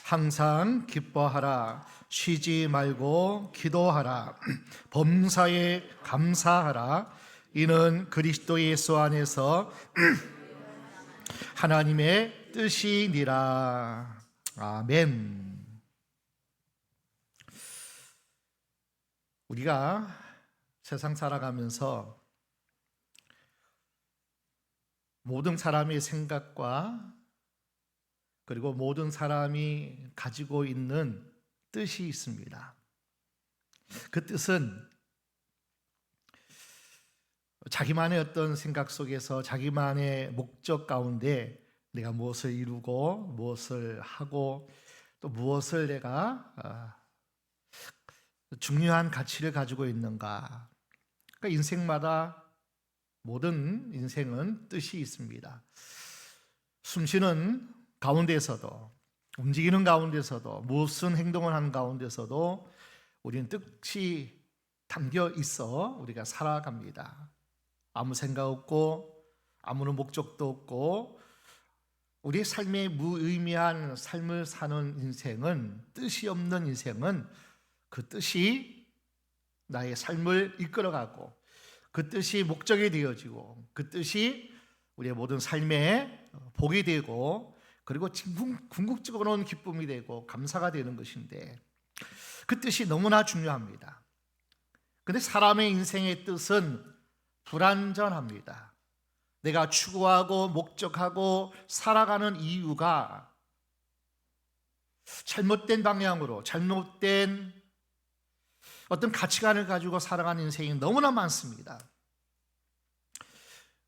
항상 기뻐하라. 쉬지 말고 기도하라. 범사에 감사하라. 이는 그리스도 예수 안에서 하나님의 뜻이니라. 아멘. 우리가 세상 살아가면서 모든 사람의 생각과 그리고 모든 사람이 가지고 있는 뜻이 있습니다. 그 뜻은 자기만의 어떤 생각 속에서 자기만의 목적 가운데 내가 무엇을 이루고 무엇을 하고 또 무엇을 내가 중요한 가치를 가지고 있는가. 그러니까 인생마다 모든 인생은 뜻이 있습니다. 숨쉬는 가운데서도 움직이는 가운데서도 무슨 행동을 하는 가운데서도 우리는 뜻이 담겨 있어 우리가 살아갑니다. 아무 생각 없고 아무런 목적도 없고 우리의 삶의 무의미한 삶을 사는 인생은, 뜻이 없는 인생은 그 뜻이 나의 삶을 이끌어가고 그 뜻이 목적이 되어지고 그 뜻이 우리의 모든 삶에 복이 되고 그리고 궁극적으로는 기쁨이 되고 감사가 되는 것인데, 그 뜻이 너무나 중요합니다. 그런데 사람의 인생의 뜻은 불완전합니다. 내가 추구하고 목적하고 살아가는 이유가 잘못된 방향으로, 잘못된 어떤 가치관을 가지고 살아가는 인생이 너무나 많습니다.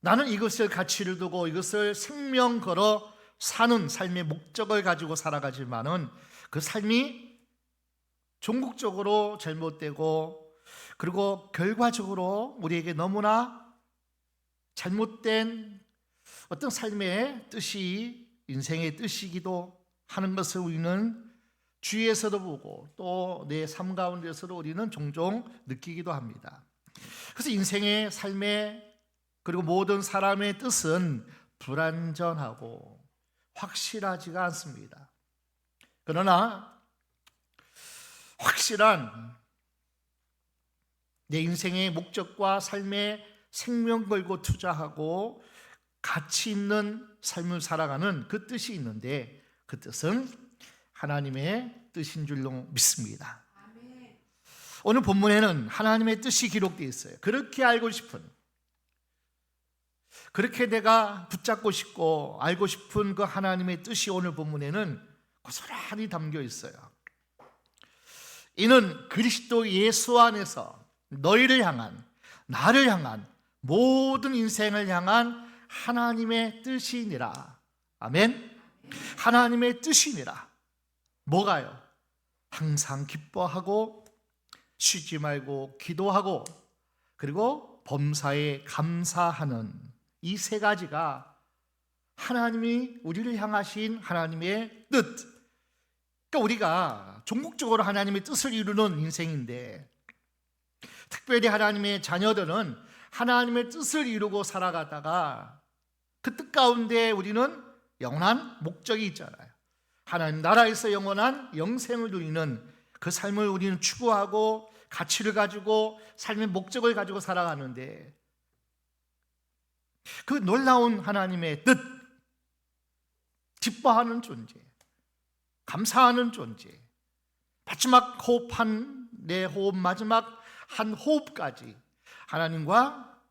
나는 이것을 가치를 두고 이것을 생명 걸어 사는 삶의 목적을 가지고 살아가지만은 그 삶이 종국적으로 잘못되고 그리고 결과적으로 우리에게 너무나 잘못된 어떤 삶의 뜻이 인생의 뜻이기도 하는 것을 우리는 주위에서도 보고 또 내 삶 가운데서도 우리는 종종 느끼기도 합니다. 그래서 인생의 삶의 그리고 모든 사람의 뜻은 불완전하고 확실하지가 않습니다. 그러나 확실한 내 인생의 목적과 삶에 생명 걸고 투자하고 가치 있는 삶을 살아가는 그 뜻이 있는데, 그 뜻은 하나님의 뜻인 줄로 믿습니다. 오늘 본문에는 하나님의 뜻이 기록되어 있어요. 그렇게 알고 싶은, 그렇게 내가 붙잡고 싶고 알고 싶은 그 하나님의 뜻이 오늘 본문에는 고스란히 담겨 있어요. 이는 그리스도 예수 안에서 너희를 향한, 나를 향한, 모든 인생을 향한 하나님의 뜻이니라. 아멘. 하나님의 뜻이니라. 뭐가요? 항상 기뻐하고 쉬지 말고 기도하고 그리고 범사에 감사하는 이 세 가지가 하나님이 우리를 향하신 하나님의 뜻. 그러니까 우리가 종국적으로 하나님의 뜻을 이루는 인생인데, 특별히 하나님의 자녀들은 하나님의 뜻을 이루고 살아가다가 그 뜻 가운데 우리는 영원한 목적이 있잖아요. 하나님 나라에서 영원한 영생을 누리는 그 삶을 우리는 추구하고 가치를 가지고 삶의 목적을 가지고 살아가는데, 그 놀라운 하나님의 뜻, 기뻐하는 존재, 감사하는 존재, 마지막 호흡한 내 호흡, 마지막 한 호흡까지 하나님과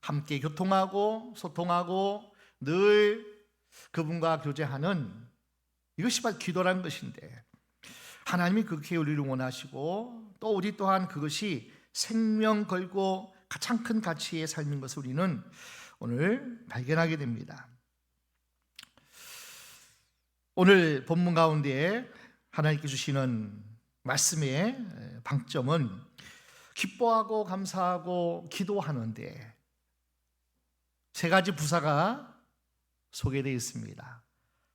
함께 교통하고 소통하고 늘 그분과 교제하는, 이것이 바로 기도라는 것인데, 하나님이 그렇게 우리를 원하시고 또 우리 또한 그것이 생명 걸고 가장 큰 가치의 삶인 것을 우리는 오늘 발견하게 됩니다. 오늘 본문 가운데 하나님께 주시는 말씀의 방점은 기뻐하고 감사하고 기도하는데 세 가지 부사가 소개되어 있습니다.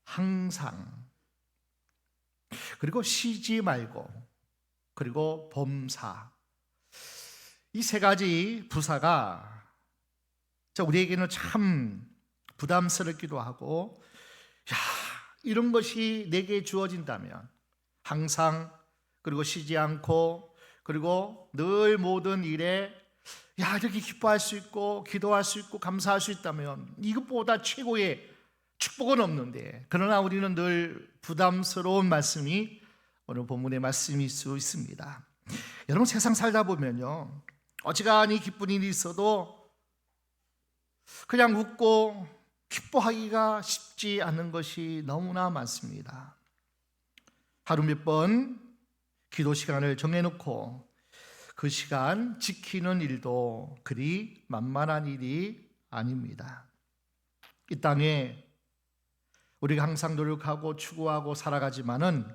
항상, 그리고 쉬지 말고, 그리고 범사. 이 세 가지 부사가 우리에게는 참 부담스럽기도 하고, 이런 것이 내게 주어진다면, 항상, 그리고 쉬지 않고, 그리고 늘 모든 일에 이렇게 기뻐할 수 있고 기도할 수 있고 감사할 수 있다면 이것보다 최고의 축복은 없는데, 그러나 우리는 늘 부담스러운 말씀이 오늘 본문의 말씀일 수 있습니다. 여러분, 세상 살다 보면요, 어지간히 기쁜 일이 있어도 그냥 웃고 기뻐하기가 쉽지 않은 것이 너무나 많습니다. 하루 몇 번 기도 시간을 정해놓고 그 시간 지키는 일도 그리 만만한 일이 아닙니다. 이 땅에 우리가 항상 노력하고 추구하고 살아가지만은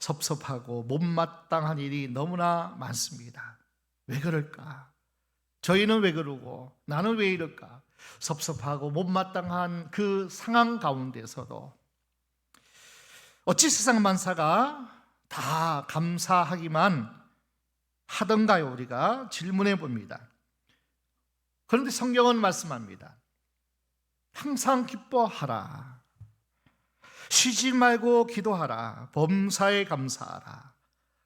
섭섭하고 못마땅한 일이 너무나 많습니다. 왜 그럴까? 저희는 왜 그러고 나는 왜 이럴까? 섭섭하고 못마땅한 그 상황 가운데서도 어찌 세상 만사가 다 감사하기만 하던가요? 우리가 질문해 봅니다. 그런데 성경은 말씀합니다. 항상 기뻐하라. 쉬지 말고 기도하라. 범사에 감사하라.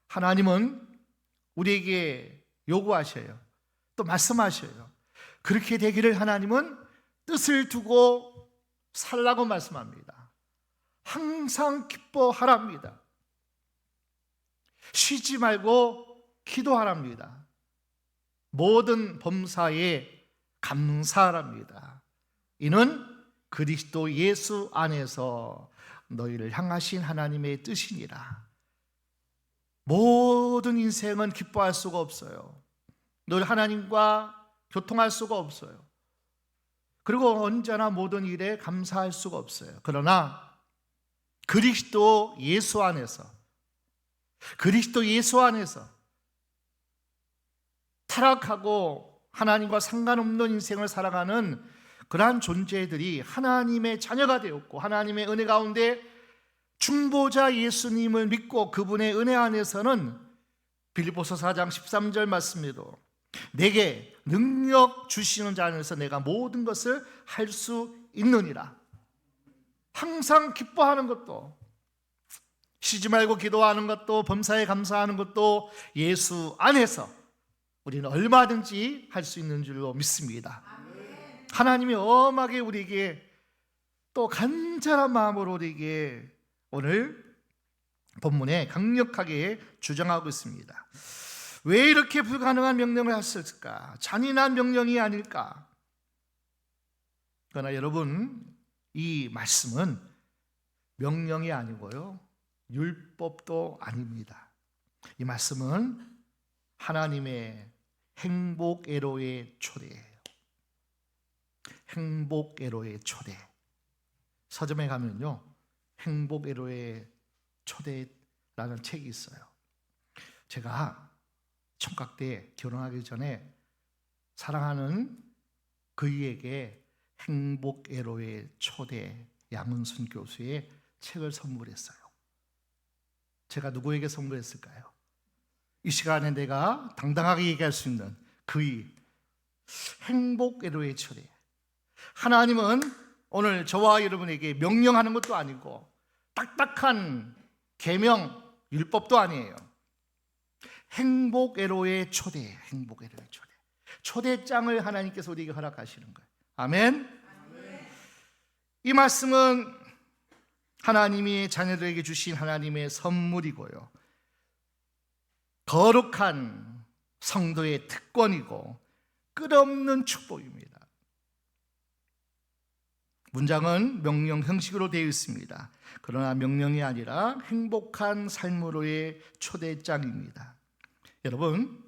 하나님은 우리에게 요구하셔요. 또 말씀하셔요. 그렇게 되기를 하나님은 뜻을 두고 살라고 말씀합니다. 항상 기뻐하랍니다. 쉬지 말고 기도하랍니다. 모든 범사에 감사하랍니다. 이는 그리스도 예수 안에서 너희를 향하신 하나님의 뜻이니라. 모든 인생은 기뻐할 수가 없어요. 늘 하나님과 교통할 수가 없어요. 그리고 언제나 모든 일에 감사할 수가 없어요. 그러나 그리스도 예수 안에서 타락하고 하나님과 상관없는 인생을 살아가는 그러한 존재들이 하나님의 자녀가 되었고, 하나님의 은혜 가운데 중보자 예수님을 믿고 그분의 은혜 안에서는 빌립보서 4장 13절 말씀에도 내게 능력 주시는 자 안에서 내가 모든 것을 할 수 있느니라. 항상 기뻐하는 것도, 쉬지 말고 기도하는 것도, 범사에 감사하는 것도 예수 안에서 우리는 얼마든지 할 수 있는 줄로 믿습니다. 하나님이 엄하게 우리에게 또 간절한 마음으로 우리에게 오늘 본문에 강력하게 주장하고 있습니다. 왜 이렇게 불가능한 명령을 하셨을까? 잔인한 명령이 아닐까? 그러나 여러분, 이 말씀은 명령이 아니고요, 율법도 아닙니다. 이 말씀은 하나님의 행복애로의 초대예요. 행복애로의 초대. 서점에 가면요, 행복애로의 초대라는 책이 있어요. 제가 총각 때 결혼하기 전에 사랑하는 그이에게 행복애로의 초대 양은순 교수의 책을 선물했어요. 제가 누구에게 선물했을까요? 이 시간에 내가 당당하게 얘기할 수 있는 그이, 행복애로의 초대. 하나님은 오늘 저와 여러분에게 명령하는 것도 아니고 딱딱한 계명, 율법도 아니에요. 행복애로의 초대, 행복애로의 초대. 초대장을 하나님께서 우리에게 허락하시는 거예요. 아멘. 이 말씀은 하나님이 자녀들에게 주신 하나님의 선물이고요, 거룩한 성도의 특권이고 끝없는 축복입니다. 문장은 명령 형식으로 되어 있습니다. 그러나 명령이 아니라 행복한 삶으로의 초대장입니다. 여러분,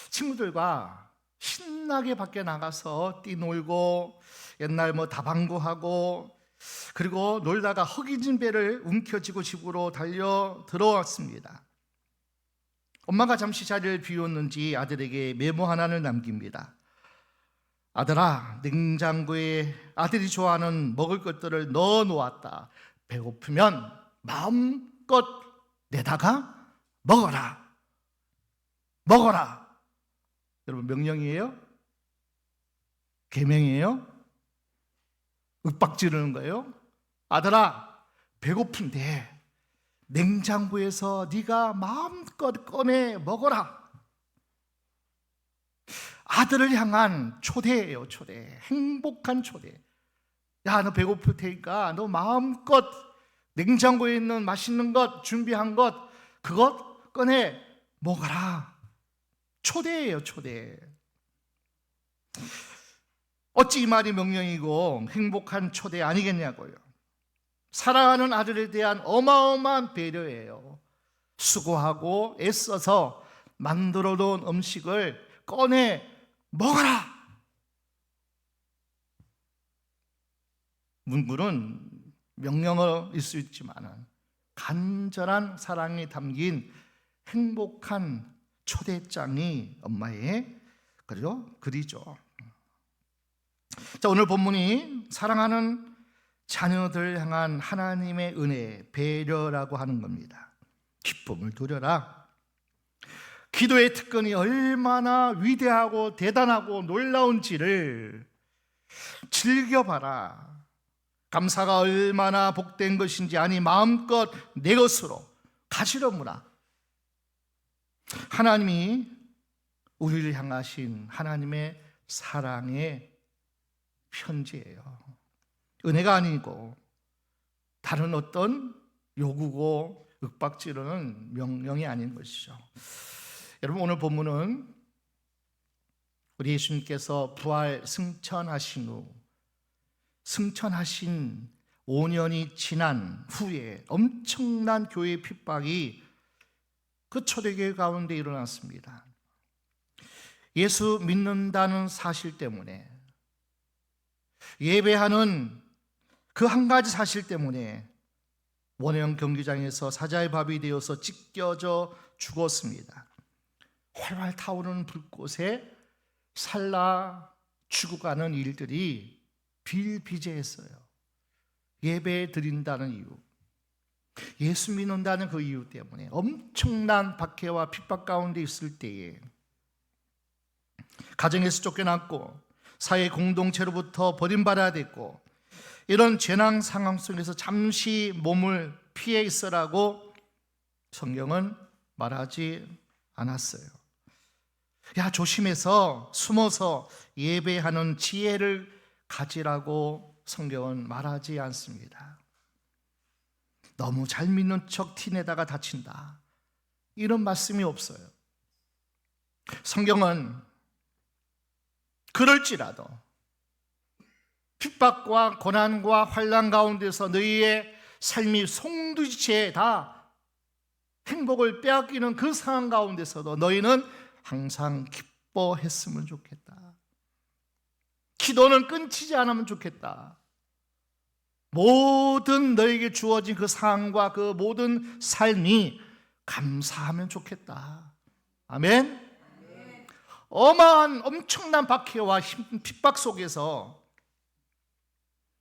친구들과 신나게 밖에 나가서 뛰놀고 옛날 다방구하고 그리고 놀다가 허기진 배를 움켜쥐고 집으로 달려 들어왔습니다. 엄마가 잠시 자리를 비웠는지 아들에게 메모 하나를 남깁니다. 아들아, 냉장고에 아들이 좋아하는 먹을 것들을 넣어 놓았다. 배고프면 마음껏 내다가 먹어라. 먹어라. 여러분, 명령이에요? 계명이에요? 윽박 지르는 거예요? 아들아, 배고픈데 냉장고에서 네가 마음껏 꺼내 먹어라. 아들을 향한 초대예요. 초대. 행복한 초대. 야, 너 배고플 테니까 너 마음껏 냉장고에 있는 맛있는 것, 준비한 것, 그것 꺼내 먹어라. 초대예요. 초대. 어찌 이 말이 명령이고 행복한 초대 아니겠냐고요. 사랑하는 아들에 대한 어마어마한 배려예요. 수고하고 애써서 만들어 놓은 음식을 꺼내 먹어라. 문구는 명령어일 수 있지만 간절한 사랑이 담긴 행복한 초대장이 엄마의 글이죠. 자, 오늘 본문이 사랑하는 자녀들 향한 하나님의 은혜, 배려라고 하는 겁니다. 기쁨을 누려라. 기도의 특권이 얼마나 위대하고 대단하고 놀라운지를 즐겨봐라. 감사가 얼마나 복된 것인지 아니 마음껏 내 것으로 가지려무라. 하나님이 우리를 향하신 하나님의 사랑의 편지예요. 은혜가 아니고 다른 어떤 요구고 윽박지르는 명령이 아닌 것이죠. 여러분, 오늘 본문은 우리 예수님께서 부활 승천하신 후 승천하신 5년이 지난 후에 엄청난 교회 핍박이 그 초대교회 가운데 일어났습니다. 예수 믿는다는 사실 때문에, 예배하는 그 한 가지 사실 때문에 원형 경기장에서 사자의 밥이 되어서 찢겨져 죽었습니다. 활활 타오르는 불꽃에 살라 죽어가는 일들이 비일비재했어요. 예배 드린다는 이유, 예수 믿는다는 그 이유 때문에 엄청난 박해와 핍박 가운데 있을 때에 가정에서 쫓겨났고 사회 공동체로부터 버림받아야 됐고 이런 재난 상황 속에서 잠시 몸을 피해 있으라고 성경은 말하지 않았어요. 야, 조심해서 숨어서 예배하는 지혜를 가지라고 성경은 말하지 않습니다. 너무 잘 믿는 척 티내다가 다친다, 이런 말씀이 없어요. 성경은 그럴지라도 핍박과 고난과 환난 가운데서 너희의 삶이 송두리째 다 행복을 빼앗기는 그 상황 가운데서도 너희는 항상 기뻐했으면 좋겠다. 기도는 끊기지 않으면 좋겠다. 모든 너에게 주어진 그 상황과 그 모든 삶이 감사하면 좋겠다. 아멘. 어마한 엄청난 박해와 핍박 속에서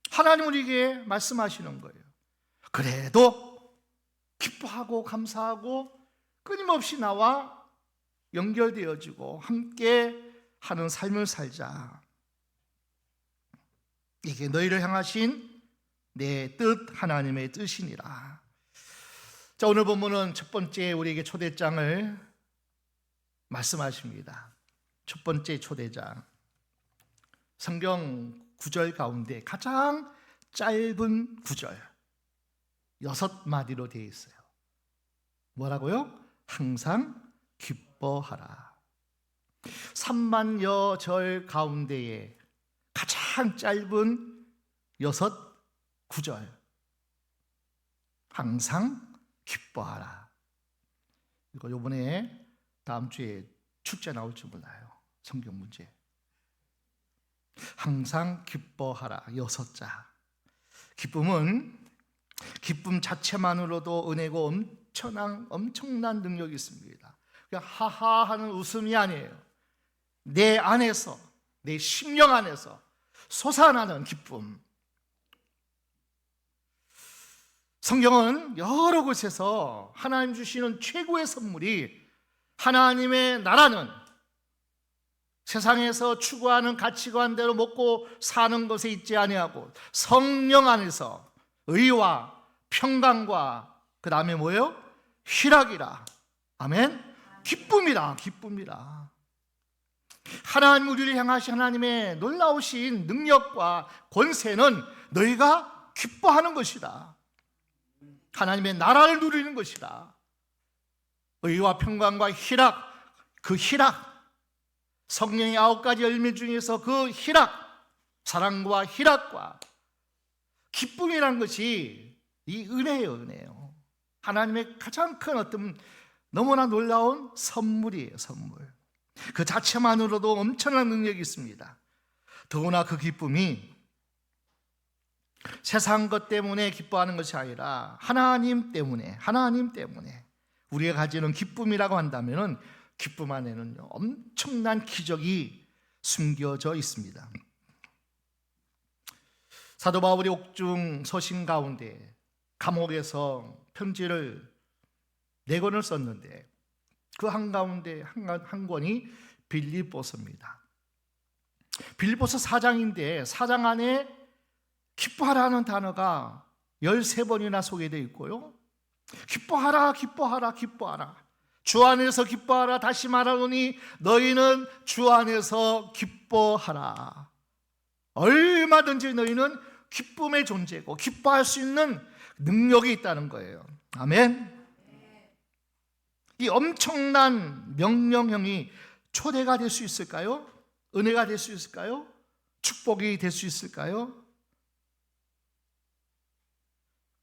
하나님 우리에게 말씀하시는 거예요. 그래도 기뻐하고 감사하고 끊임없이 나와 연결되어지고 함께 하는 삶을 살자. 이게 너희를 향하신 내 뜻, 하나님의 뜻이니라. 자, 오늘 본문은 첫 번째 우리에게 초대장을 말씀하십니다. 첫 번째 초대장, 성경 구절 가운데 가장 짧은 구절 6마디로 되어 있어요. 뭐라고요? 항상 기뻐하라. 3만여 절 가운데에 가장 짧은 6구절, 항상 기뻐하라. 이거 이번에 다음 주에 축제 나올 줄 몰라요. 성경 문제. 항상 기뻐하라, 6자. 기쁨 자체만으로도 은혜고 엄청난 능력이 있습니다. 그냥 하하 하는 웃음이 아니에요. 내 안에서, 내 심령 안에서 솟아나는 기쁨. 성경은 여러 곳에서 하나님 주시는 최고의 선물이 하나님의 나라는 세상에서 추구하는 가치관대로 먹고 사는 것에 있지 아니하고 성령 안에서 의와 평강과 그 다음에 뭐예요? 희락이라. 아멘. 기쁨이라. 기쁨이라. 하나님, 우리를 향하신 하나님의 놀라우신 능력과 권세는 너희가 기뻐하는 것이다. 하나님의 나라를 누리는 것이다. 의와 평강과 희락, 그 희락, 성령의 9가지 열매 중에서 그 희락, 사랑과 희락과 기쁨이라는 것이 이 은혜예요. 은혜예요. 하나님의 가장 큰 어떤 너무나 놀라운 선물이에요. 선물. 그 자체만으로도 엄청난 능력이 있습니다. 더구나 그 기쁨이 세상 것 때문에 기뻐하는 것이 아니라 하나님 때문에 우리가 가지는 기쁨이라고 한다면 기쁨 안에는 엄청난 기적이 숨겨져 있습니다. 사도 바울이 옥중 서신 가운데 감옥에서 편지를 4권을 썼는데 그 한가운데 한 권이 빌립보서입니다. 빌립보서 4장인데 4장 안에 기뻐하라는 단어가 13번이나 소개되어 있고요. 기뻐하라, 기뻐하라, 기뻐하라. 주 안에서 기뻐하라. 다시 말하노니 너희는 주 안에서 기뻐하라. 얼마든지 너희는 기쁨의 존재고 기뻐할 수 있는 능력이 있다는 거예요. 아멘. 이 엄청난 명령형이 초대가 될 수 있을까요? 은혜가 될 수 있을까요? 축복이 될 수 있을까요?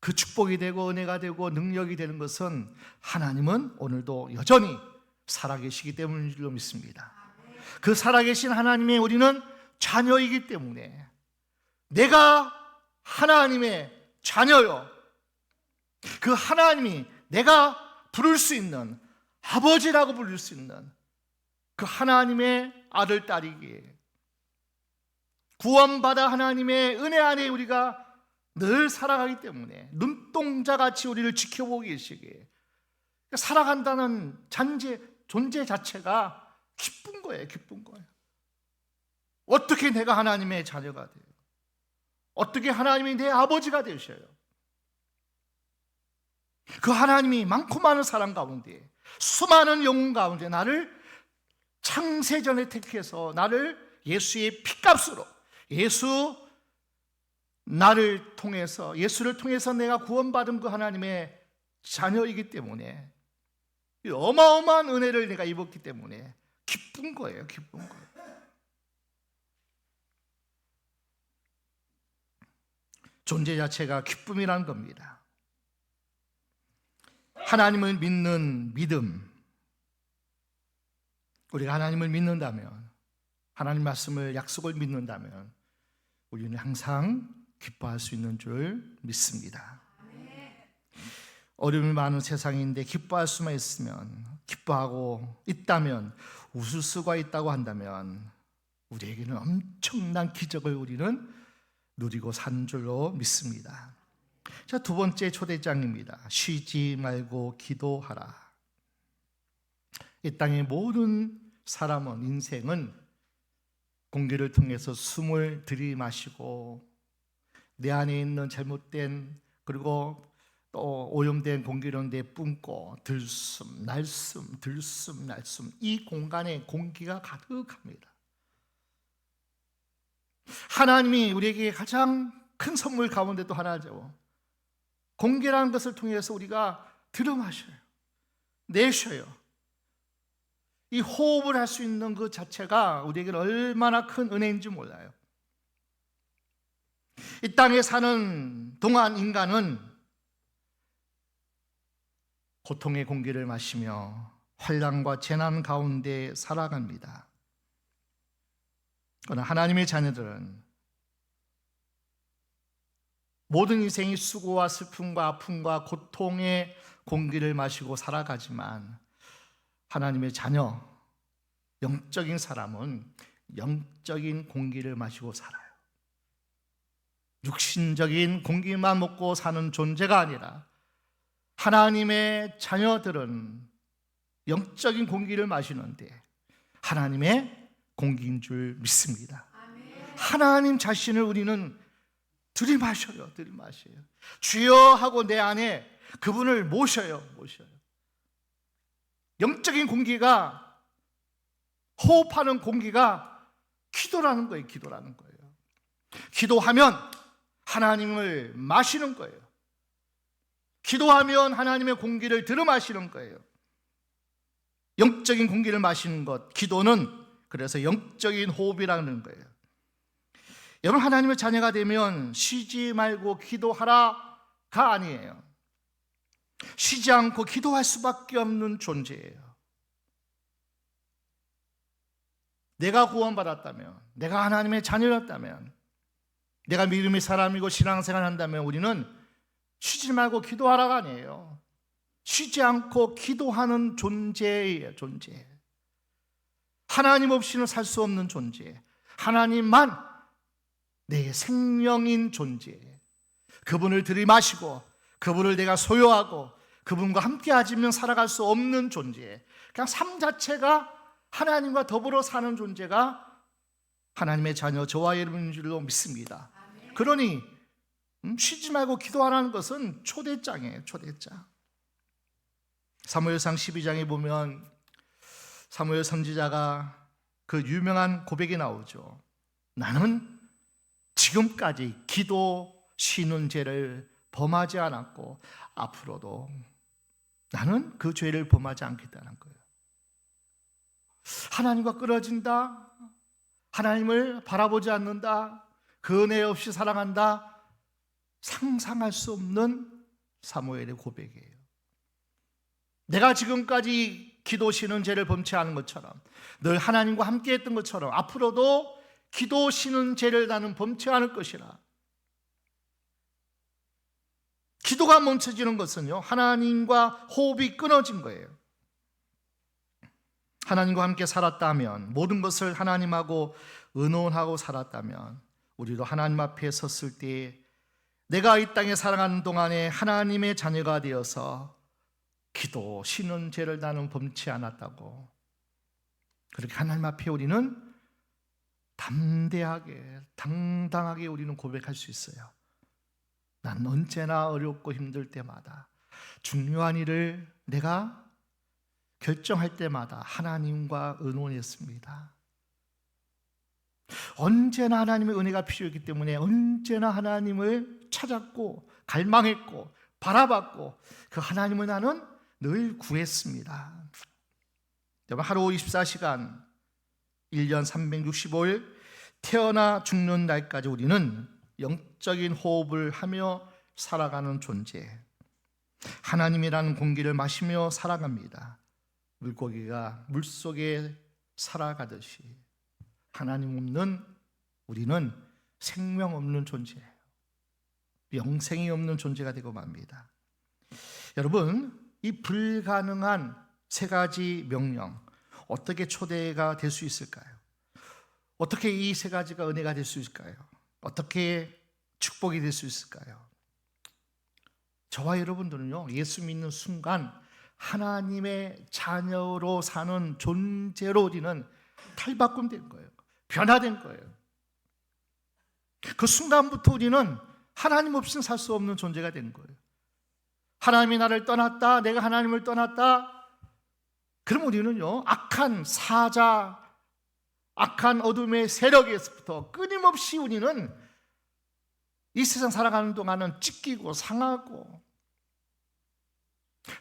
그 축복이 되고 은혜가 되고 능력이 되는 것은 하나님은 오늘도 여전히 살아계시기 때문인 줄로 믿습니다. 그 살아계신 하나님의 우리는 자녀이기 때문에 내가 하나님의 자녀요, 그 하나님이 내가 부를 수 있는 아버지라고 부를 수 있는 그 하나님의 아들, 딸이기에 구원받아 하나님의 은혜 안에 우리가 늘 살아가기 때문에 눈동자같이 우리를 지켜보고 계시기에 살아간다는 존재 자체가 기쁜 거예요. 기쁜 거예요. 어떻게 내가 하나님의 자녀가 돼요? 어떻게 하나님이 내 아버지가 되셔요? 그 하나님이 많고 많은 사람 가운데, 수많은 영혼 가운데 나를 창세전에 택해서 나를 예수의 피값으로, 예수를 통해서 내가 구원받은 그 하나님의 자녀이기 때문에 어마어마한 은혜를 내가 입었기 때문에 기쁜 거예요. 기쁜 거예요. 존재 자체가 기쁨이라는 겁니다. 하나님을 믿는 믿음, 우리가 하나님을 믿는다면, 하나님 말씀을, 약속을 믿는다면 우리는 항상 기뻐할 수 있는 줄 믿습니다. 어려움이 많은 세상인데 기뻐할 수만 있으면, 기뻐하고 있다면, 웃을 수가 있다고 한다면 우리에게는 엄청난 기적을 우리는 누리고 사는 줄로 믿습니다. 자, 2번째 초대장입니다. 쉬지 말고 기도하라. 이 땅의 모든 사람은, 인생은 공기를 통해서 숨을 들이마시고 내 안에 있는 잘못된 그리고 또 오염된 공기를 내뿜고 들숨, 날숨, 들숨, 날숨, 이 공간에 공기가 가득합니다. 하나님이 우리에게 가장 큰 선물 가운데 또 하나죠. 공기라는 것을 통해서 우리가 들이마셔요, 내쉬어요. 이 호흡을 할 수 있는 그 자체가 우리에게는 얼마나 큰 은혜인지 몰라요. 이 땅에 사는 동안 인간은 고통의 공기를 마시며 환난과 재난 가운데 살아갑니다. 그러나 하나님의 자녀들은 모든 인생이 수고와 슬픔과 아픔과 고통의 공기를 마시고 살아가지만 하나님의 자녀, 영적인 사람은 영적인 공기를 마시고 살아요. 육신적인 공기만 먹고 사는 존재가 아니라 하나님의 자녀들은 영적인 공기를 마시는데 하나님의 공기인 줄 믿습니다. 하나님 자신을 우리는 들이마셔요. 주여 하고 내 안에 그분을 모셔요. 영적인 공기가, 호흡하는 공기가 기도라는 거예요. 기도하면 하나님을 마시는 거예요. 기도하면 하나님의 공기를 들어 마시는 거예요. 영적인 공기를 마시는 것, 기도는 그래서 영적인 호흡이라는 거예요. 여러분, 하나님의 자녀가 되면 쉬지 말고 기도하라가 아니에요. 쉬지 않고 기도할 수밖에 없는 존재예요. 내가 구원받았다면, 내가 하나님의 자녀였다면, 내가 믿음의 사람이고 신앙생활 한다면 우리는 쉬지 말고 기도하라가 아니에요. 쉬지 않고 기도하는 존재예요. 존재. 하나님 없이는 살 수 없는 존재. 하나님만 내 생명인 존재. 그분을 들이마시고 그분을 내가 소유하고 그분과 함께 하지면 살아갈 수 없는 존재. 그냥 삶 자체가 하나님과 더불어 사는 존재가 하나님의 자녀 저와 여러분인 줄로 믿습니다. 그러니 쉬지 말고 기도하라는 것은 초대장이에요. 초대장. 사무엘상 12장에 보면 사무엘 선지자가 그 유명한 고백이 나오죠. 나는 지금까지 기도 쉬는 죄를 범하지 않았고 앞으로도 나는 그 죄를 범하지 않겠다는 거예요. 하나님과 끊어진다, 하나님을 바라보지 않는다, 그 은혜 없이 살아간다, 상상할 수 없는 사무엘의 고백이에요. 내가 지금까지 기도 쉬는 죄를 범치 않은 것처럼, 늘 하나님과 함께 했던 것처럼 앞으로도 기도 쉬는 죄를 나는 범치 않을 것이라. 기도가 멈춰지는 것은요, 하나님과 호흡이 끊어진 거예요. 하나님과 함께 살았다면, 모든 것을 하나님하고 의논하고 살았다면, 우리도 하나님 앞에 섰을 때 내가 이 땅에 살아가는 동안에 하나님의 자녀가 되어서 기도 쉬는 죄를 나는 범치 않았다고, 그렇게 하나님 앞에 우리는 담대하게 당당하게 우리는 고백할 수 있어요. 난 언제나 어렵고 힘들 때마다, 중요한 일을 내가 결정할 때마다 하나님과 의논했습니다. 언제나 하나님의 은혜가 필요했기 때문에 언제나 하나님을 찾았고 갈망했고 바라봤고 그 하나님을 나는 늘 구했습니다. 여러분, 하루 24시간 1년 365일 태어나 죽는 날까지 우리는 영적인 호흡을 하며 살아가는 존재, 하나님이라는 공기를 마시며 살아갑니다. 물고기가 물속에 살아가듯이 하나님 없는 우리는 생명 없는 존재예요. 영생이 없는 존재가 되고 맙니다. 여러분, 이 불가능한 세 가지 명령, 어떻게 초대가 될 수 있을까요? 어떻게 이 세 가지가 은혜가 될 수 있을까요? 어떻게 축복이 될 수 있을까요? 저와 여러분들은요, 예수 믿는 순간 하나님의 자녀로 사는 존재로 우리는 탈바꿈된 거예요. 변화된 거예요. 그 순간부터 우리는 하나님 없이는 살 수 없는 존재가 된 거예요. 하나님이 나를 떠났다, 내가 하나님을 떠났다, 그럼 우리는요, 악한 사자, 악한 어둠의 세력에서부터 끊임없이 우리는 이 세상 살아가는 동안은 찢기고 상하고,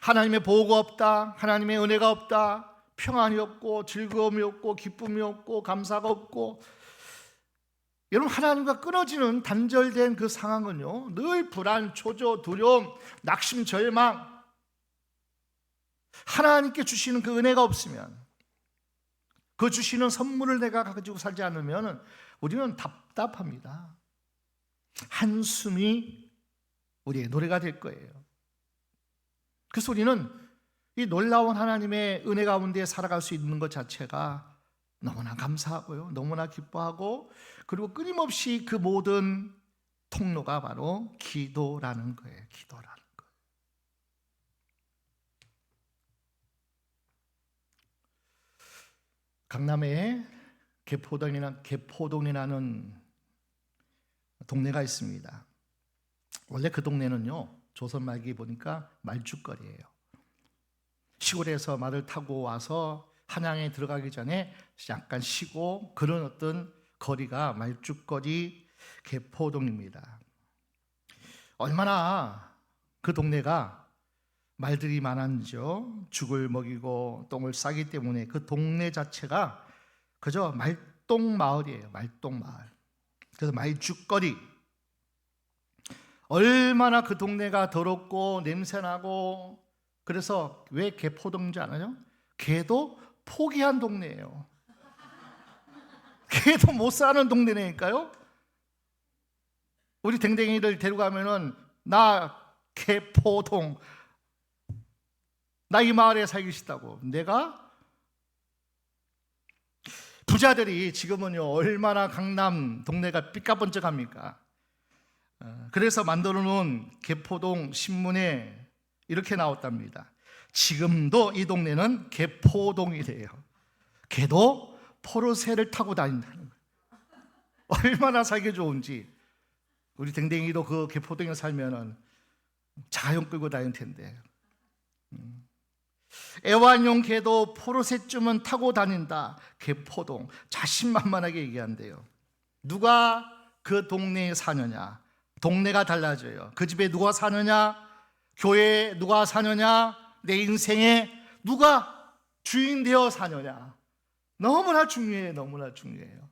하나님의 보호가 없다, 하나님의 은혜가 없다, 평안이 없고 즐거움이 없고 기쁨이 없고 감사가 없고, 여러분, 하나님과 끊어지는 단절된 그 상황은요, 늘 불안, 초조, 두려움, 낙심, 절망, 하나님께 주시는 그 은혜가 없으면, 그 주시는 선물을 내가 가지고 살지 않으면 우리는 답답합니다. 한숨이 우리의 노래가 될 거예요. 그래서 우리는 이 놀라운 하나님의 은혜 가운데 살아갈 수 있는 것 자체가 너무나 감사하고요, 너무나 기뻐하고, 그리고 끊임없이 그 모든 통로가 바로 기도라는 거예요. 기도라는 거예요. 강남에 개포동이라는 동네가 있습니다. 원래 그 동네는요, 조선 말기에 보니까 말죽거리예요. 시골에서 말을 타고 와서 한양에 들어가기 전에 약간 쉬고 그런 어떤 거리가 말죽거리 개포동입니다. 얼마나 그 동네가 말들이 많았죠. 죽을 먹이고 똥을 싸기 때문에 그 동네 자체가 그저 말똥 마을이에요. 말똥 마을. 그래서 말죽거리. 얼마나 그 동네가 더럽고 냄새나고. 그래서 왜 개포동인지 아나요? 개도 포기한 동네예요. 개도 못 사는 동네니까요. 우리 댕댕이를 데려가면은 나 개포동, 나 이 마을에 살기 싫다고. 내가 부자들이 지금은요 얼마나 강남 동네가 삐까번쩍합니까? 그래서 만들어 놓은 개포동 신문에 이렇게 나왔답니다. 지금도 이 동네는 개포동이래요. 개도 포르쉐를 타고 다닌다는 거예요. 얼마나 살기 좋은지. 우리 댕댕이도 그 개포동에 살면은 자연 끌고 다닐 텐데. 애완용 개도 포르쉐쯤은 타고 다닌다. 개포동. 자신만만하게 얘기한대요. 누가 그 동네에 사느냐? 동네가 달라져요. 그 집에 누가 사느냐? 교회에 누가 사느냐? 내 인생에 누가 주인 되어 사느냐? 너무나 중요해요. 너무나 중요해요.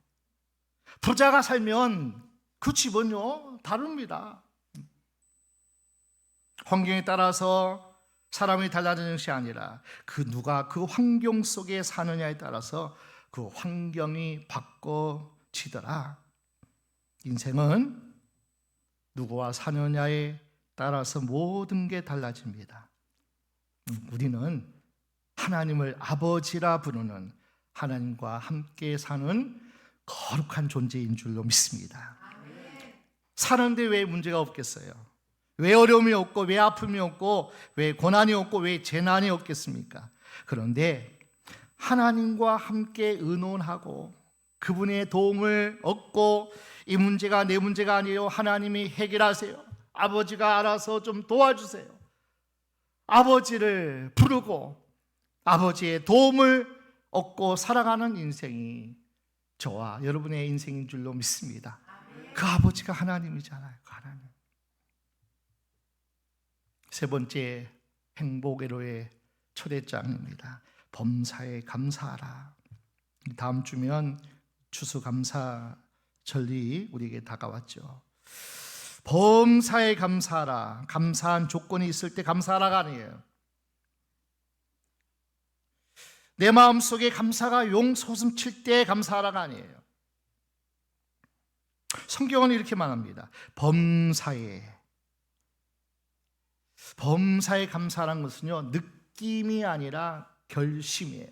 부자가 살면 그 집은요 다릅니다. 환경에 따라서 사람이 달라지는 것이 아니라 그 누가 그 환경 속에 사느냐에 따라서 그 환경이 바꿔지더라. 인생은 누구와 사느냐에 따라서 모든 게 달라집니다. 우리는 하나님을 아버지라 부르는 하나님과 함께 사는 거룩한 존재인 줄로 믿습니다. 사는데 왜 문제가 없겠어요? 왜 어려움이 없고 왜 아픔이 없고 왜 고난이 없고 왜 재난이 없겠습니까? 그런데 하나님과 함께 의논하고 그분의 도움을 얻고 이 문제가 내 문제가 아니에요. 하나님이 해결하세요. 아버지가 알아서 좀 도와주세요. 아버지를 부르고 아버지의 도움을 얻고 살아가는 인생이 저와 여러분의 인생인 줄로 믿습니다. 그 아버지가 하나님이잖아요. 하나님. 세 번째 행복애로의 초대장입니다. 범사에 감사하라. 다음 주면 추수감사절이 우리에게 다가왔죠. 범사에 감사하라. 감사한 조건이 있을 때 감사하라가 아니에요. 내 마음속에 감사가 용솟음칠 때 감사하라가 아니에요. 성경은 이렇게 말합니다. 범사에 감사하는 것은요 느낌이 아니라 결심이에요.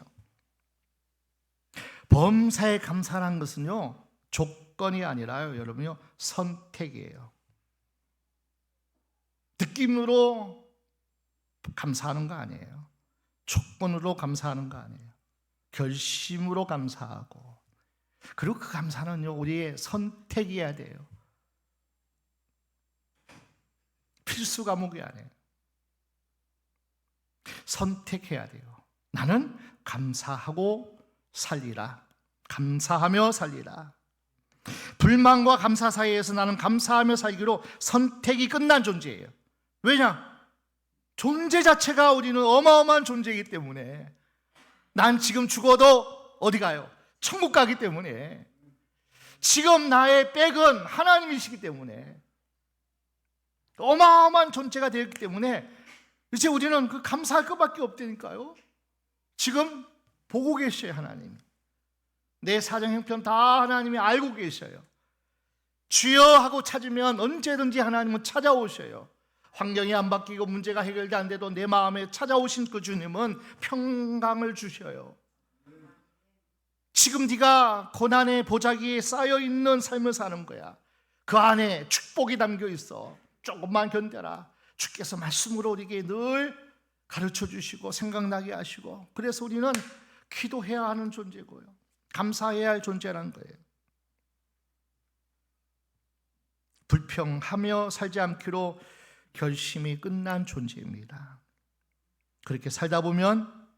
범사에 감사하는 것은요 조건이 아니라요 여러분요 선택이에요. 느낌으로 감사하는 거 아니에요. 조건으로 감사하는 거 아니에요. 결심으로 감사하고, 그리고 그 감사는요 우리의 선택이어야 돼요. 필수 과목이 아니에요. 선택해야 돼요. 나는 감사하고 살리라. 감사하며 살리라. 불만과 감사 사이에서 나는 감사하며 살기로 선택이 끝난 존재예요. 왜냐? 존재 자체가 우리는 어마어마한 존재이기 때문에. 난 지금 죽어도 어디 가요? 천국 가기 때문에. 지금 나의 백은 하나님이시기 때문에 어마어마한 존재가 되었기 때문에 이제 우리는 그 감사할 것밖에 없다니까요. 지금 보고 계셔요. 하나님. 내 사정 형편 다 하나님이 알고 계셔요. 주여 하고 찾으면 언제든지 하나님은 찾아오셔요. 환경이 안 바뀌고 문제가 해결도 안 돼도 내 마음에 찾아오신 그 주님은 평강을 주셔요. 지금 네가 고난의 보자기에 쌓여있는 삶을 사는 거야. 그 안에 축복이 담겨 있어. 조금만 견뎌라. 주께서 말씀으로 우리에게 늘 가르쳐 주시고 생각나게 하시고, 그래서 우리는 기도해야 하는 존재고요, 감사해야 할 존재라는 거예요. 불평하며 살지 않기로 결심이 끝난 존재입니다. 그렇게 살다 보면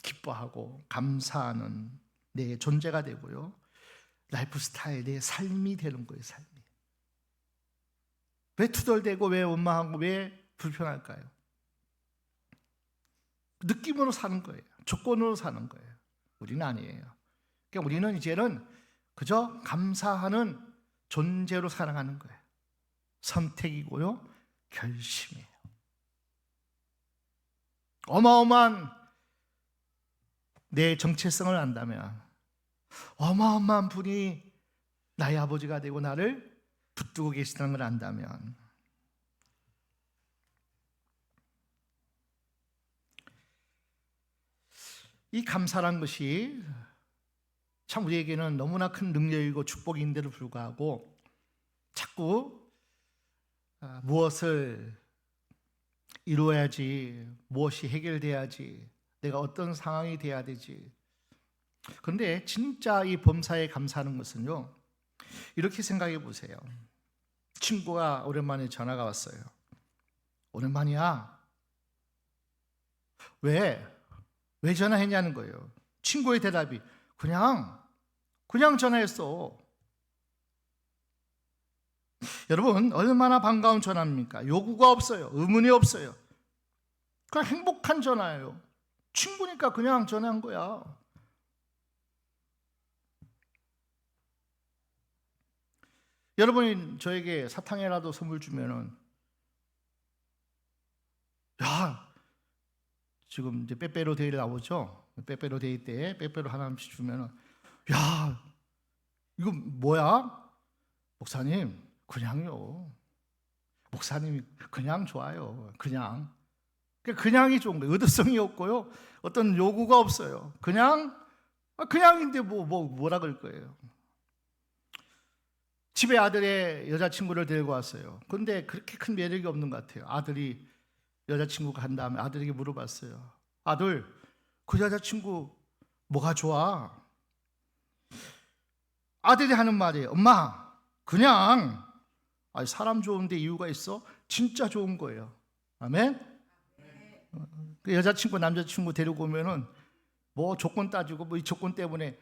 기뻐하고 감사하는 내 존재가 되고요, 라이프 스타일, 내 삶이 되는 거예요. 삶이. 왜 투덜대고 왜 원망하고 왜 불편할까요? 느낌으로 사는 거예요. 조건으로 사는 거예요. 우리는 아니에요. 그러니까 우리는 이제는 그저 감사하는 존재로 살아가는 거예요. 선택이고요, 결심이에요. 어마어마한 내 정체성을 안다면, 어마어마한 분이 나의 아버지가 되고 나를 붙들고 계시다는 걸 안다면, 이 감사란 것이 참 우리에게는 너무나 큰 능력이고 축복인데도 불구하고 자꾸 무엇을 이루어야지, 무엇이 해결돼야지, 내가 어떤 상황이 돼야 되지. 그런데 진짜 이 범사에 감사하는 것은요, 이렇게 생각해 보세요. 친구가 오랜만에 전화가 왔어요. 오랜만이야. 왜 전화했냐는 거예요. 친구의 대답이 그냥 전화했어. 여러분, 얼마나 반가운 전화입니까? 요구가 없어요. 의문이 없어요. 그냥 행복한 전화예요. 친구니까 그냥 전화한 거야. 여러분이 저에게 사탕이라도 선물 주면은, 야, 지금 이제 빼빼로 데이 나오죠? 빼빼로 데이 때 빼빼로 하나씩 주면은, 야, 이거 뭐야? 목사님, 그냥요. 목사님이 그냥 좋아요. 그냥이 좋은 거예요. 의도성이 없고요, 어떤 요구가 없어요. 그냥인데 뭐라 그럴 거예요. 집에 아들의 여자친구를 데리고 왔어요. 그런데 그렇게 큰 매력이 없는 것 같아요. 아들이 여자친구가 간 다음에 아들에게 물어봤어요. 아들, 그 여자친구 뭐가 좋아? 아들이 하는 말이, 엄마, 그냥. 사람 좋은데 이유가 있어? 진짜 좋은 거예요. 아멘? 그 여자친구, 남자친구 데리고 오면은 뭐 조건 따지고 이 조건 때문에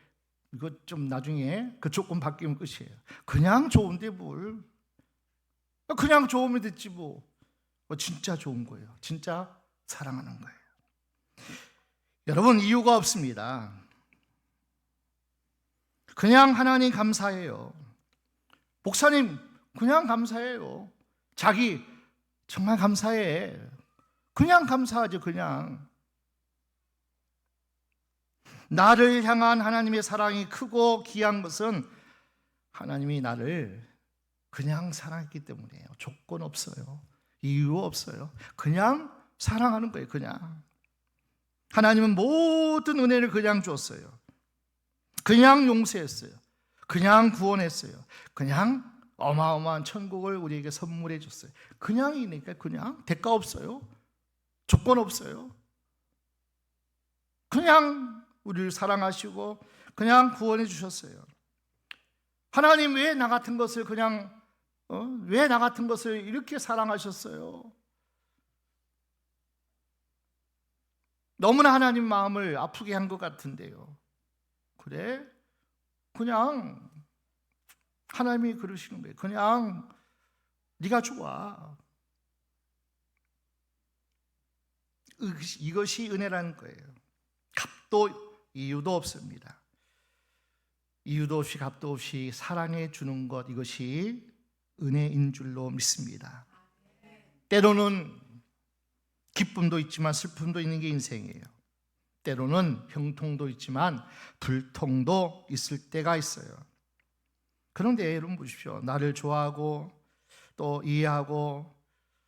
이거 좀 나중에 그 조건 바뀌면 끝이에요. 그냥 좋은데 뭘? 그냥 좋으면 됐지 뭐. 진짜 좋은 거예요. 진짜 사랑하는 거예요. 여러분, 이유가 없습니다. 그냥 하나님 감사해요. 목사님, 그냥 감사해요. 자기 정말 감사해. 그냥 감사하죠. 그냥. 나를 향한 하나님의 사랑이 크고 귀한 것은 하나님이 나를 그냥 사랑했기 때문이에요. 조건 없어요. 이유 없어요. 그냥 사랑하는 거예요. 그냥. 하나님은 모든 은혜를 그냥 줬어요. 그냥 용서했어요. 그냥 구원했어요. 그냥 어마어마한 천국을 우리에게 선물해 줬어요. 그냥이니까 그냥. 대가 없어요. 조건 없어요. 그냥 우리를 사랑하시고 그냥 구원해 주셨어요. 하나님, 왜 나 같은 것을 왜 나 같은 것을 이렇게 사랑하셨어요? 너무나 하나님 마음을 아프게 한 것 같은데요. 그래? 그냥 하나님이 그러시는 거예요. 그냥 네가 좋아. 이것이 은혜라는 거예요. 값도 이유도 없습니다. 이유도 없이 값도 없이 사랑해 주는 것, 이것이 은혜인 줄로 믿습니다. 때로는 기쁨도 있지만 슬픔도 있는 게 인생이에요. 때로는 형통도 있지만 불통도 있을 때가 있어요. 그런데 여러분 보십시오. 나를 좋아하고 또 이해하고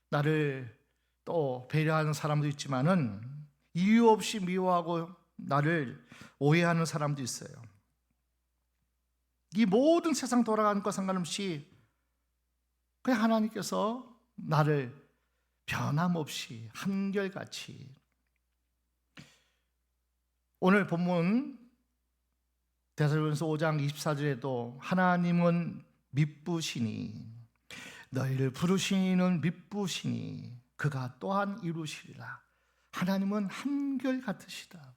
나를 또 배려하는 사람도 있지만은 이유 없이 미워하고 나를 오해하는 사람도 있어요. 이 모든 세상 돌아가는 것 상관없이 그냥 하나님께서 나를 변함없이 한결같이, 오늘 본문 데살로니가서 5장 24절에도 하나님은 미쁘시니 너희를 부르시는 미쁘시니 그가 또한 이루시리라. 하나님은 한결같으시다.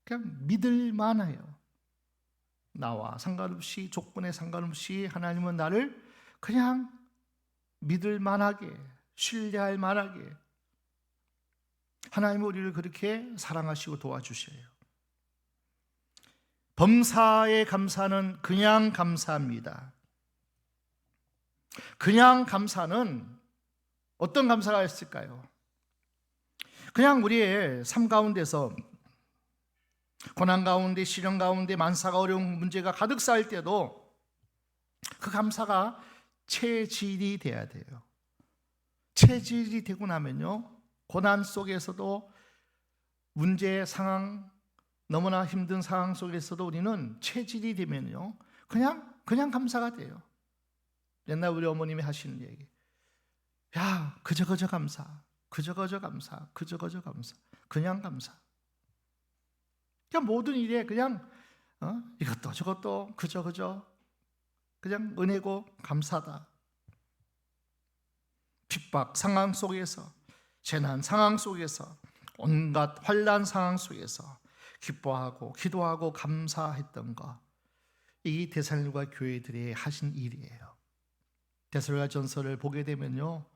그냥 믿을 만해요. 나와 상관없이, 조건에 상관없이 하나님은 나를 그냥 믿을 만하게, 신뢰할 만하게, 하나님은 우리를 그렇게 사랑하시고 도와주셔요. 범사에 감사는 그냥 감사합니다. 그냥 감사는 어떤 감사가 있을까요? 그냥 우리의 삶 가운데서 고난 가운데, 시련 가운데, 만사가 어려운 문제가 가득 쌓일 때도 그 감사가 체질이 돼야 돼요. 체질이 되고 나면요, 고난 속에서도, 문제 상황, 너무나 힘든 상황 속에서도 우리는 체질이 되면요, 그냥 감사가 돼요. 옛날 우리 어머님이 하시는 얘기, 야, 그저 감사, 그저 감사, 그저 감사, 그냥 감사. 그냥 모든 일에 그냥 이것도 저것도 그저 그냥 은혜고 감사다. 핍박 상황 속에서, 재난 상황 속에서, 온갖 환난 상황 속에서 기뻐하고 기도하고 감사했던 것, 이 데살로니가 교회들이 하신 일이에요. 데살로니가 전서를 보게 되면요,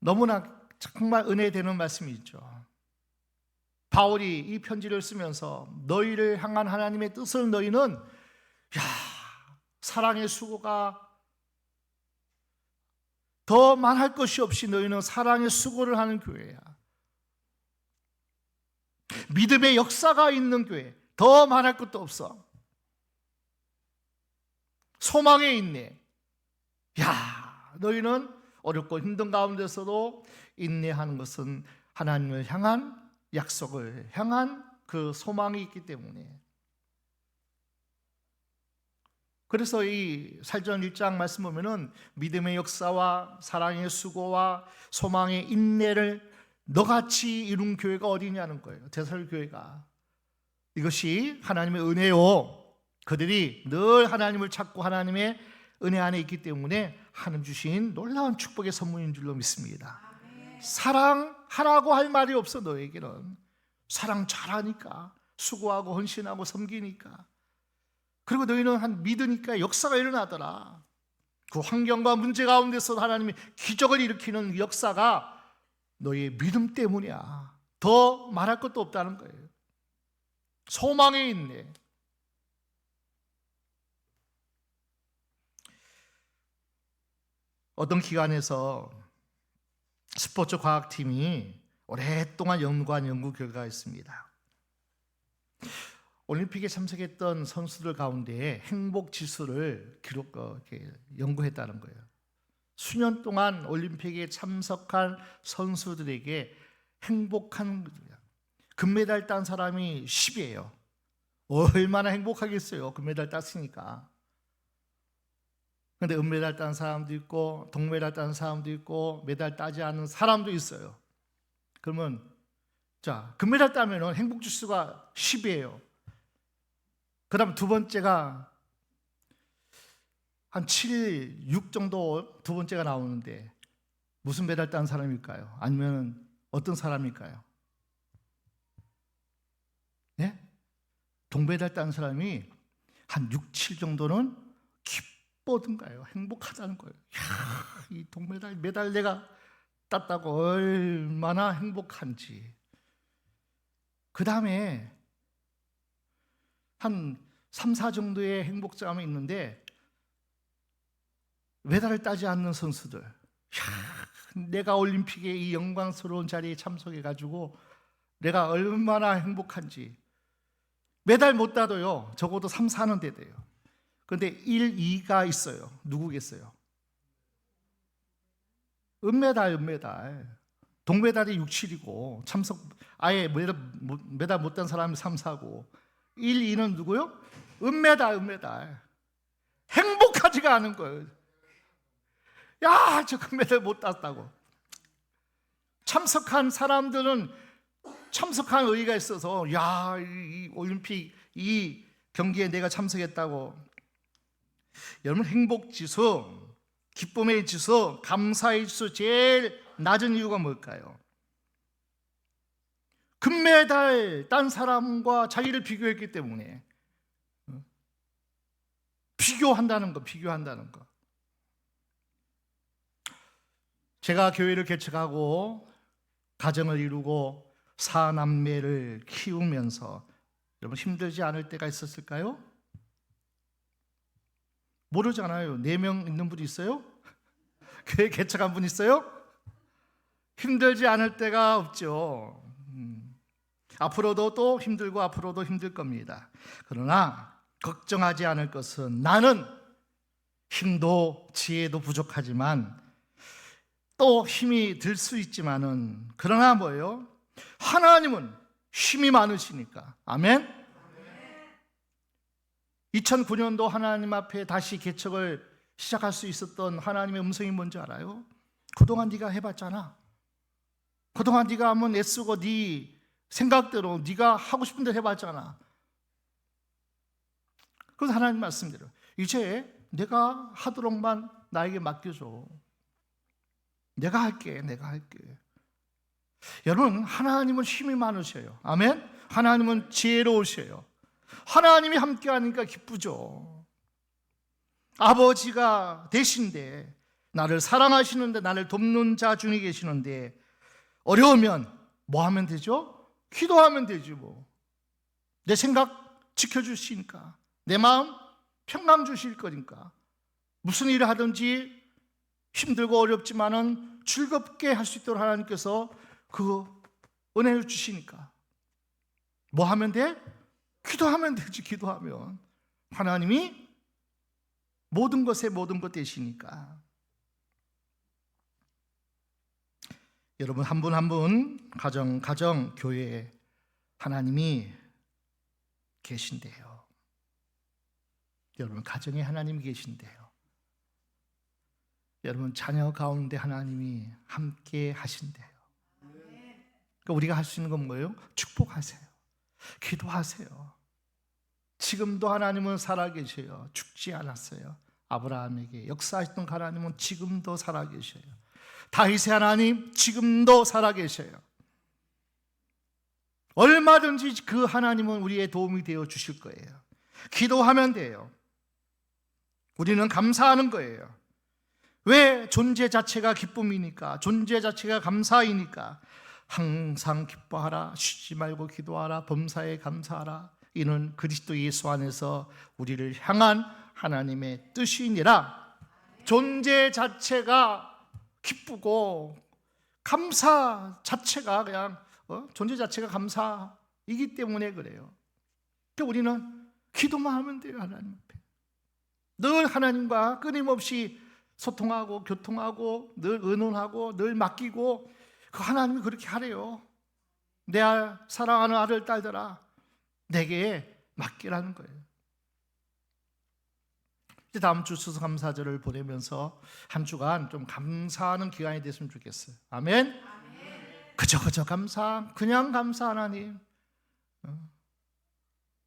너무나 정말 은혜되는 말씀이 있죠. 바울이 이 편지를 쓰면서 너희를 향한 하나님의 뜻을 너희는 사랑의 수고가 더 말할 것이 없이 너희는 사랑의 수고를 하는 교회야. 믿음의 역사가 있는 교회, 더 말할 것도 없어. 소망에 있네. 너희는 어렵고 힘든 가운데서도 인내하는 것은 하나님을 향한 약속을 향한 그 소망이 있기 때문에. 그래서 이 살전 1장 말씀 보면은 믿음의 역사와 사랑의 수고와 소망의 인내를 너같이 이룬 교회가 어디냐는 거예요. 데살로니가 교회가. 이것이 하나님의 은혜요, 그들이 늘 하나님을 찾고 하나님의 은혜 안에 있기 때문에 하나님 주신 놀라운 축복의 선물인 줄로 믿습니다. 사랑하라고 할 말이 없어. 너에게는 사랑 잘하니까, 수고하고 헌신하고 섬기니까, 그리고 너희는 믿으니까 역사가 일어나더라. 그 환경과 문제 가운데서 하나님이 기적을 일으키는 역사가 너희의 믿음 때문이야. 더 말할 것도 없다는 거예요. 소망에 있네. 어떤 기관에서 스포츠 과학팀이 오랫동안 연구한 연구 결과가 있습니다. 올림픽에 참석했던 선수들 가운데 행복 지수를 연구했다는 거예요. 수년 동안 올림픽에 참석한 선수들에게 행복한, 금메달 딴 사람이 10이에요. 얼마나 행복하겠어요, 금메달 땄으니까. 근데 은메달 딴 사람도 있고 동메달 딴 사람도 있고 메달 따지 않은 사람도 있어요. 그러면 금메달 따면 행복 지수가 10이에요. 그 다음 두 번째가 한 7, 6 정도 두 번째가 나오는데 무슨 메달 딴 사람일까요? 아니면 어떤 사람일까요? 네? 동메달 딴 사람이 한 6, 7 정도는 기뻐든가요? 행복하다는 거예요. 이 동메달, 메달 내가 땄다고 얼마나 행복한지. 그 다음에 한 3, 4 정도의 행복감이 있는데 메달을 따지 않는 선수들, 내가 올림픽에 이 영광스러운 자리에 참석해가지고 내가 얼마나 행복한지. 메달 못 따도요, 적어도 3, 4는 돼 돼요. 그런데 1, 2가 있어요. 누구겠어요? 은메달. 동메달이 6, 7이고 참석 아예 메달 못 딴 사람이 3, 4고 1, 2는 누구요? 은메달. 행복하지가 않은 거예요. 저 금메달 못 땄다고. 참석한 사람들은 참석한 의의가 있어서 이 올림픽 이 경기에 내가 참석했다고. 여러분, 행복 지수, 기쁨의 지수, 감사의 지수 제일 낮은 이유가 뭘까요? 금메달 딴 사람과 자기를 비교했기 때문에. 비교한다는 거. 제가 교회를 개척하고 가정을 이루고 사남매를 키우면서 여러분, 힘들지 않을 때가 있었을까요? 모르잖아요. 4명 있는 분 있어요? 교회 개척한 분 있어요? 힘들지 않을 때가 없죠. 앞으로도 또 힘들고 앞으로도 힘들 겁니다. 그러나 걱정하지 않을 것은, 나는 힘도 지혜도 부족하지만 또 힘이 들 수 있지만은, 그러나 뭐예요? 하나님은 힘이 많으시니까. 아멘? 2009년도 하나님 앞에 다시 개척을 시작할 수 있었던 하나님의 음성이 뭔지 알아요? 그동안 네가 해봤잖아. 그동안 네가 한번 애쓰고 네 생각대로 네가 하고 싶은 대로 해봤잖아. 그래서 하나님 말씀대로 이제 내가 하도록만 나에게 맡겨줘. 내가 할게. 여러분, 하나님은 힘이 많으셔요. 아멘? 하나님은 지혜로우셔요. 하나님이 함께하니까 기쁘죠. 아버지가 되신데, 나를 사랑하시는데, 나를 돕는 자 중에 계시는데, 어려우면 뭐 하면 되죠? 기도하면 되지 뭐. 내 생각 지켜주시니까, 내 마음 평강 주실 거니까, 무슨 일을 하든지 힘들고 어렵지만은 즐겁게 할 수 있도록 하나님께서 그 은혜를 주시니까 뭐 하면 돼? 기도하면 되지. 기도하면 하나님이 모든 것에 모든 것 되시니까. 여러분, 한 분 한 분 가정 교회에 하나님이 계신대요. 여러분, 가정에 하나님이 계신대요. 여러분, 자녀 가운데 하나님이 함께 하신대요. 그러니까 우리가 할 수 있는 건 뭐예요? 축복하세요. 기도하세요. 지금도 하나님은 살아계셔요. 죽지 않았어요. 아브라함에게 역사하셨던 하나님은 지금도 살아계셔요. 다윗의 하나님 지금도 살아계셔요. 얼마든지 그 하나님은 우리의 도움이 되어 주실 거예요. 기도하면 돼요. 우리는 감사하는 거예요. 왜? 존재 자체가 기쁨이니까, 존재 자체가 감사이니까. 항상 기뻐하라, 쉬지 말고 기도하라, 범사에 감사하라. 이는 그리스도 예수 안에서 우리를 향한 하나님의 뜻이니라. 존재 자체가 기쁘고 감사 자체가 그냥 존재 자체가 감사이기 때문에 그래요. 그러니까 우리는 기도만 하면 돼요. 하나님 앞에 늘 하나님과 끊임없이 소통하고 교통하고 늘 의논하고 늘 맡기고, 그 하나님이 그렇게 하래요. 내 사랑하는 아들 딸들아, 내게 맡기라는 거예요. 이제 다음 주 추수감사절을 보내면서 한 주간 좀 감사하는 기간이 됐으면 좋겠어요. 아멘? 그저 감사, 그냥 감사. 하나님,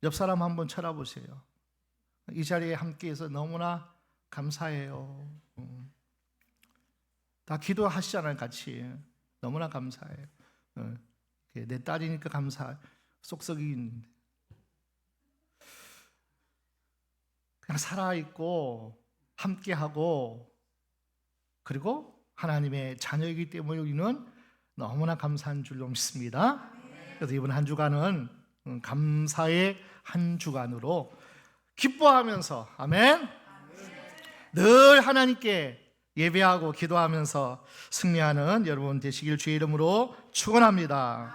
옆 사람 한번 쳐다보세요. 이 자리에 함께해서 너무나 감사해요. 다 기도하시잖아요, 같이. 너무나 감사해요. 내 딸이니까 감사. 쏙쏙이 그냥 살아있고 함께하고, 그리고 하나님의 자녀이기 때문에 우리는 너무나 감사한 줄로 믿습니다. 그래서 이번 한 주간은 감사의 한 주간으로 기뻐하면서, 아멘, 늘 하나님께 예배하고 기도하면서 승리하는 여러분 되시길 주의 이름으로 축원합니다.